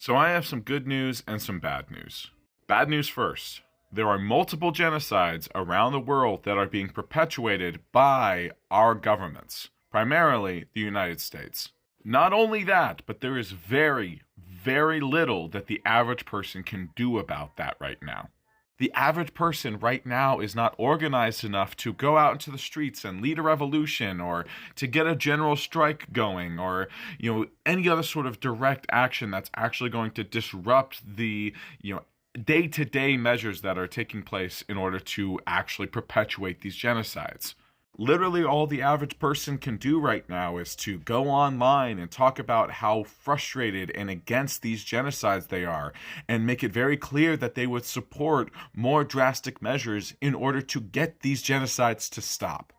So I have some good news and some bad news. Bad news first. There are multiple genocides around the world that are being perpetuated by our governments, primarily the United States. Not only that, but there is very, very little that the average person can do about that right now. The average person right now is not organized enough to go out into the streets and lead a revolution or to get a general strike going or, any other sort of direct action that's actually going to disrupt the, day-to-day measures that are taking place in order to actually perpetuate these genocides. Literally all the average person can do right now is to go online and talk about how frustrated and against these genocides they are, and make it very clear that they would support more drastic measures in order to get these genocides to stop.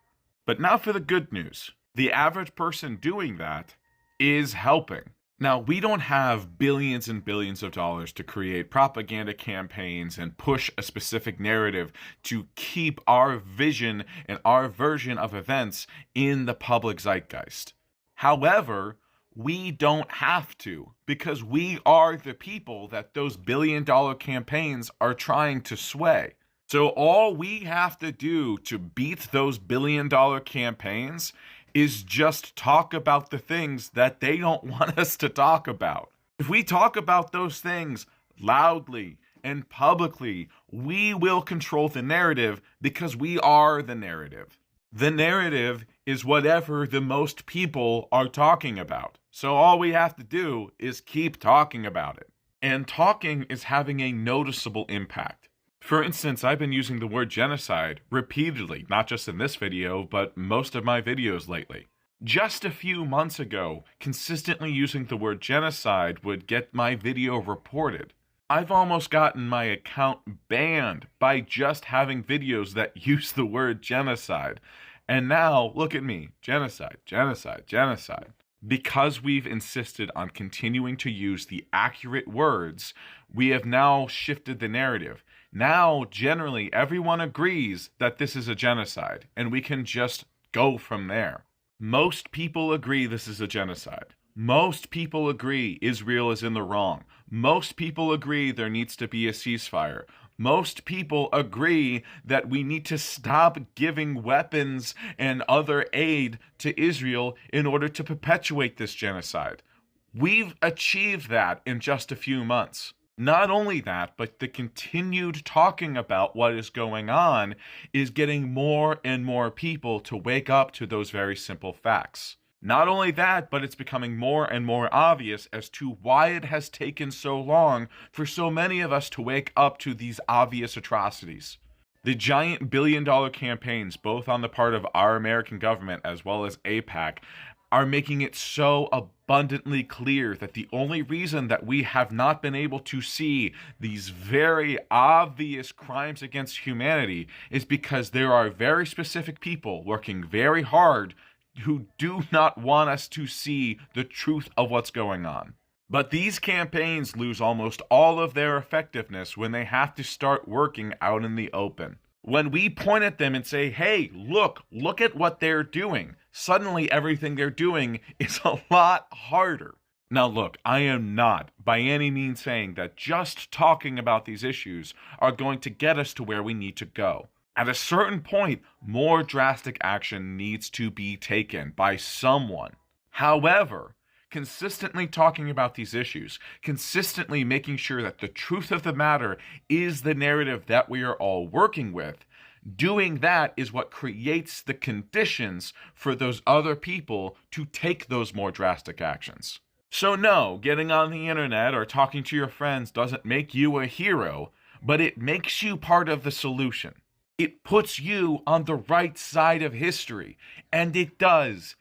But now for the good news. The average person doing that is helping. Now, we don't have billions and billions of dollars to create propaganda campaigns and push a specific narrative to keep our vision and our version of events in the public zeitgeist. However, we don't have to, because we are the people that those billion-dollar campaigns are trying to sway. So all we have to do to beat those billion-dollar campaigns is just talk about the things that they don't want us to talk about. If we talk about those things loudly and publicly, we will control the narrative because we are the narrative. The narrative is whatever the most people are talking about. So all we have to do is keep talking about it. And talking is having a noticeable impact. For instance, I've been using the word genocide repeatedly, not just in this video, but most of my videos lately. Just a few months ago, consistently using the word genocide would get my video reported. I've almost gotten my account banned by just having videos that use the word genocide. And now, look at me, genocide, genocide, genocide. Because we've insisted on continuing to use the accurate words, we have now shifted the narrative. Now, generally, everyone agrees that this is a genocide, and we can just go from there. Most people agree this is a genocide. Most people agree Israel is in the wrong. Most people agree there needs to be a ceasefire. Most people agree that we need to stop giving weapons and other aid to Israel in order to perpetuate this genocide. We've achieved that in just a few months. Not only that, but the continued talking about what is going on is getting more and more people to wake up to those very simple facts. Not only that, but it's becoming more and more obvious as to why it has taken so long for so many of us to wake up to these obvious atrocities. The giant billion-dollar campaigns, both on the part of our American government as well as AIPAC, are making it so abundantly clear that the only reason that we have not been able to see these very obvious crimes against humanity is because there are very specific people working very hard who do not want us to see the truth of what's going on. But these campaigns lose almost all of their effectiveness when they have to start working out in the open. When we point at them and say, hey, look at what they're doing, suddenly everything they're doing is a lot harder. Now look, I am not by any means saying that just talking about these issues are going to get us to where we need to go. At a certain point, more drastic action needs to be taken by someone. However, consistently talking about these issues, consistently making sure that the truth of the matter is the narrative that we are all working with, doing that is what creates the conditions for those other people to take those more drastic actions. So no, getting on the internet or talking to your friends doesn't make you a hero, but it makes you part of the solution. It puts you on the right side of history, and it does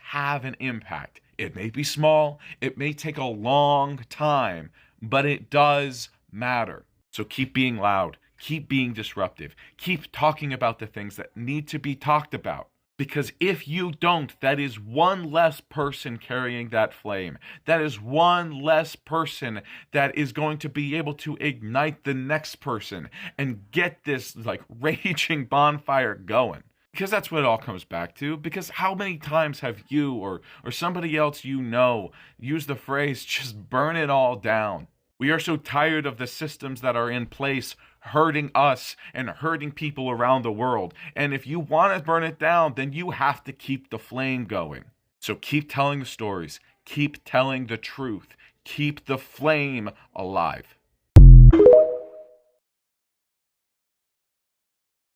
have an impact. It may be small, it may take a long time, but it does matter. So keep being loud, keep being disruptive, keep talking about the things that need to be talked about. Because if you don't, that is one less person carrying that flame. That is one less person that is going to be able to ignite the next person and get this raging bonfire going. Because that's what it all comes back to. Because how many times have you or somebody else you know used the phrase, just burn it all down? We are so tired of the systems that are in place hurting us and hurting people around the world. And if you want to burn it down, then you have to keep the flame going. So keep telling the stories, keep telling the truth, keep the flame alive.